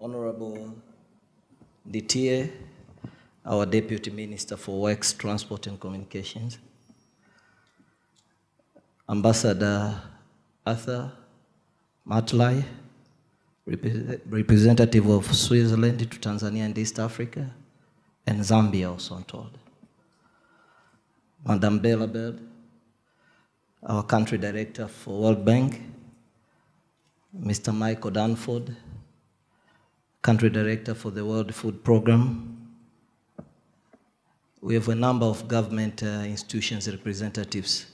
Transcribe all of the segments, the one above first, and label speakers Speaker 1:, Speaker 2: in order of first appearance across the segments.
Speaker 1: Honorable DTA, our Deputy Minister for Works, Transport and Communications, Ambassador Arthur Matlai, representative of Switzerland to Tanzania and East Africa, and Zambia also, I'm told. Madam Bella Bird, our country director for World Bank, Mr. Michael Danford, country director for the World Food Program. We have a number of government institutions representatives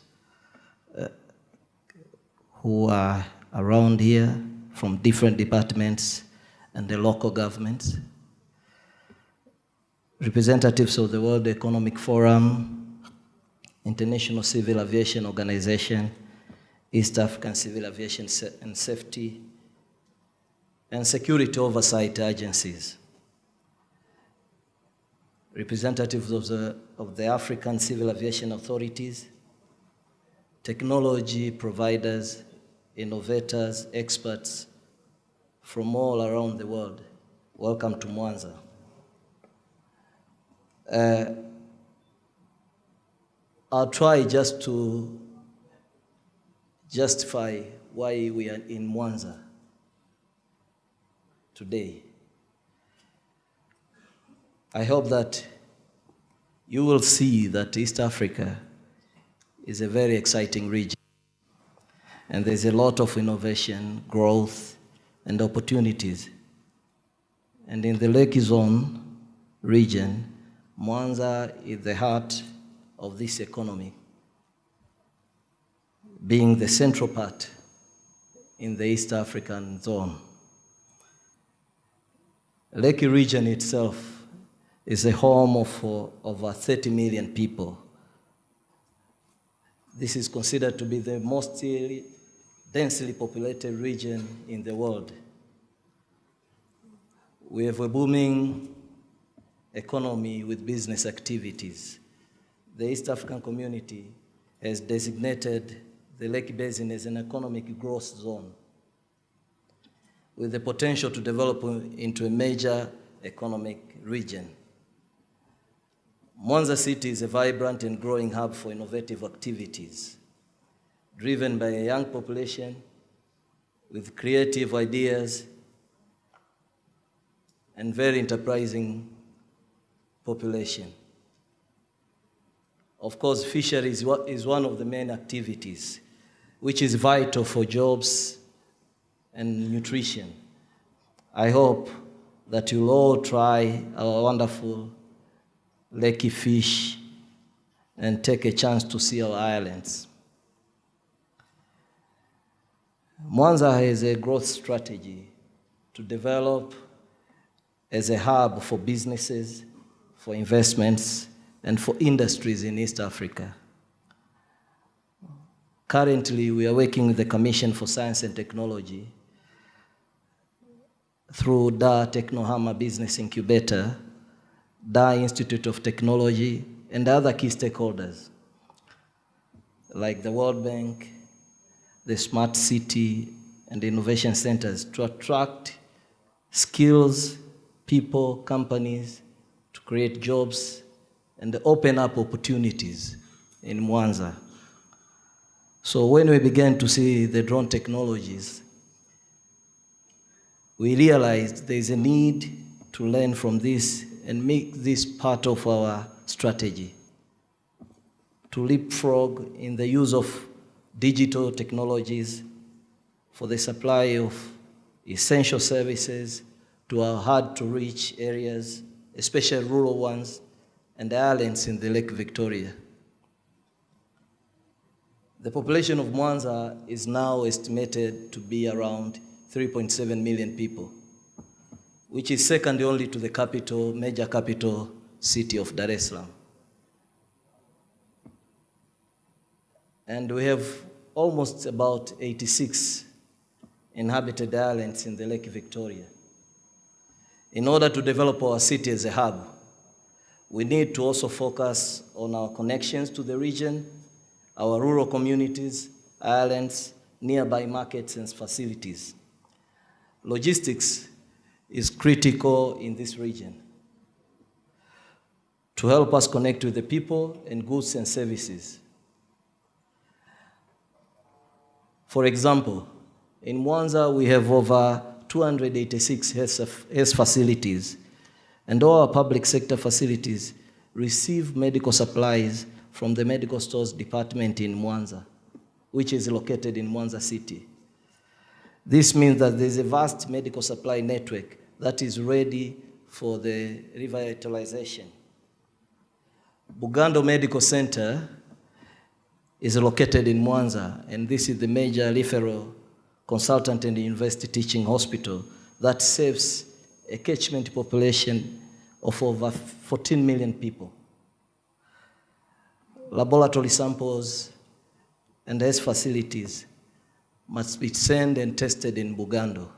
Speaker 1: who are around here from different departments and the local governments. Representatives of the World Economic Forum, International Civil Aviation Organization, East African Civil Aviation and Safety, and security oversight agencies. Representatives of the African Civil Aviation Authorities, technology providers, innovators, experts from all around the world. Welcome to Mwanza. I'll try just to justify why we are in Mwanza today. I hope that you will see that East Africa is a very exciting region, and there's a lot of innovation, growth, and opportunities. And in the Lake Zone region, Mwanza is the heart of this economy, being the central part in the East African zone. Lake region itself is a home of over 30 million people. This is considered to be the most densely populated region in the world. We have a booming economy with business activities. The East African community has designated the Lake Basin as an economic growth zone with the potential to develop into a major economic region. Mwanza City is a vibrant and growing hub for innovative activities, driven by a young population with creative ideas and very enterprising population. Of course, fisheries is one of the main activities, which is vital for jobs and nutrition. I hope that you'll all try our wonderful lakey fish and take a chance to see our islands. Mwanza has a growth strategy to develop as a hub for businesses, for investments, and for industries in East Africa. Currently, we are working with the Commission for Science and Technology through DA Technohama Business Incubator, DA Institute of Technology, and other key stakeholders, like the World Bank, the Smart City, and the Innovation Centers, to attract skills, people, companies, to create jobs, and open up opportunities in Mwanza. So when we began to see the drone technologies, we realized there is a need to learn from this and make this part of our strategy, to leapfrog in the use of digital technologies for the supply of essential services to our hard-to-reach areas, especially rural ones, and the islands in the Lake Victoria. The population of Mwanza is now estimated to be around 3.7 million people, which is second only to the major capital city of Dar es Salaam. And we have almost about 86 inhabited islands in the Lake Victoria. In order to develop our city as a hub, we need to also focus on our connections to the region, our rural communities, islands, nearby markets and facilities. Logistics is critical in this region to help us connect with the people and goods and services. For example, in Mwanza, we have over 286 health facilities, and all our public sector facilities receive medical supplies from the medical stores department in Mwanza, which is located in Mwanza city. This means that there's a vast medical supply network that is ready for the revitalization. Bugando Medical Center is located in Mwanza, and this is the major referral consultant and university teaching hospital that serves a catchment population of over 14 million people. Laboratory samples and health facilities must be sent and tested in Bugando.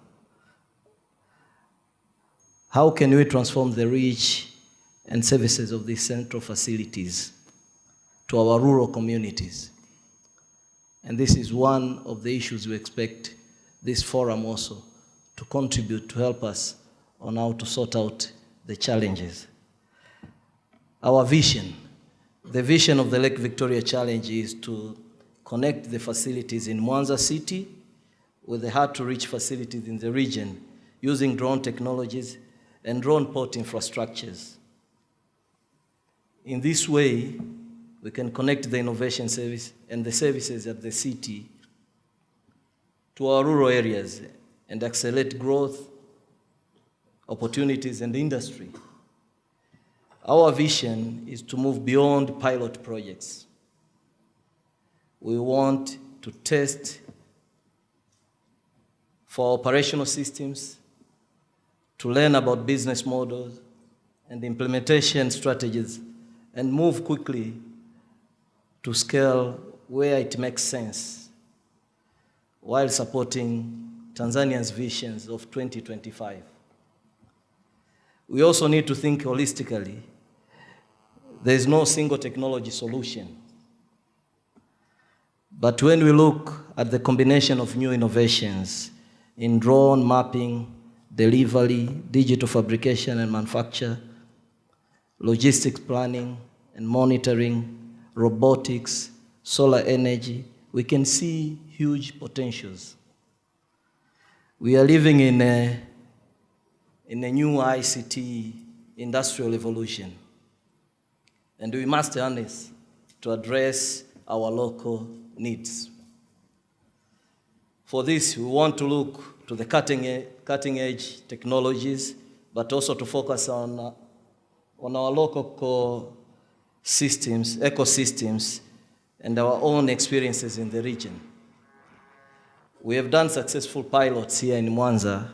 Speaker 1: How can we transform the reach and services of these central facilities to our rural communities? And this is one of the issues we expect this forum also to contribute to help us on how to sort out the challenges. Our vision, the vision of the Lake Victoria Challenge is to connect the facilities in Mwanza City with the hard-to-reach facilities in the region using drone technologies and drone port infrastructures. In this way, we can connect the innovation service and the services at the city to our rural areas and accelerate growth, opportunities, and industry. Our vision is to move beyond pilot projects. We want to test for operational systems, to learn about business models and implementation strategies, and move quickly to scale where it makes sense, while supporting Tanzania's visions of 2025. We also need to think holistically. There is no single technology solution. But when we look at the combination of new innovations in drone mapping, delivery, digital fabrication and manufacture, logistics planning and monitoring, robotics, solar energy, we can see huge potentials. We are living in a new ICT industrial evolution, and we must harness to address our local needs. For this, we want to look to the cutting edge technologies, but also to focus on our local core systems, ecosystems, and our own experiences in the region. We have done successful pilots here in Mwanza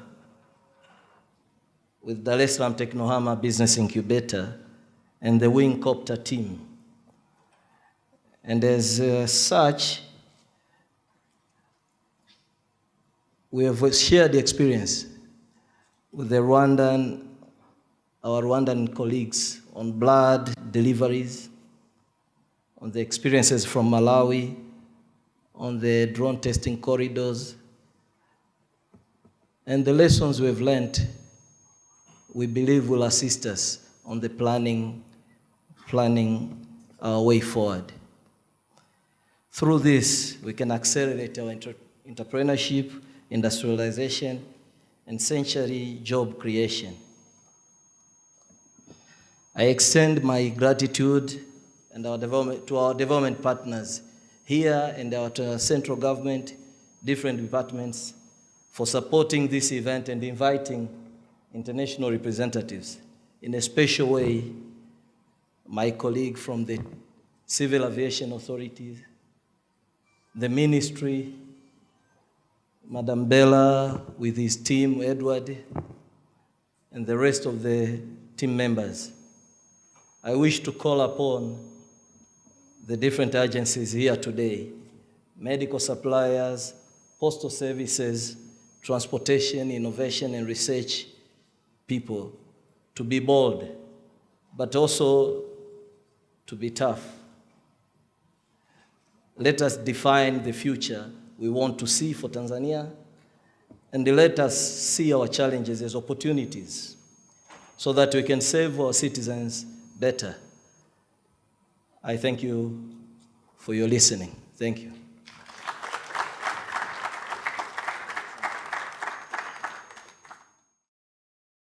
Speaker 1: with Dar es Salaam Technohama Business Incubator and the Wingcopter team. And as such, we have shared the experience with our Rwandan colleagues on blood deliveries, on the experiences from Malawi, on the drone testing corridors, and the lessons we've learned, we believe will assist us on the planning our way forward. Through this, we can accelerate our entrepreneurship, industrialization, and century job creation. I extend my gratitude and to our development partners here and our central government, different departments, for supporting this event and inviting international representatives. In a special way, my colleague from the Civil Aviation Authorities, the ministry, Madam Bella with his team, Edward, and the rest of the team members. I wish to call upon the different agencies here today, medical suppliers, postal services, transportation, innovation, and research people to be bold, but also to be tough. Let us define the future we want to see for Tanzania and let us see our challenges as opportunities so that we can serve our citizens better. I thank you for your listening. Thank you.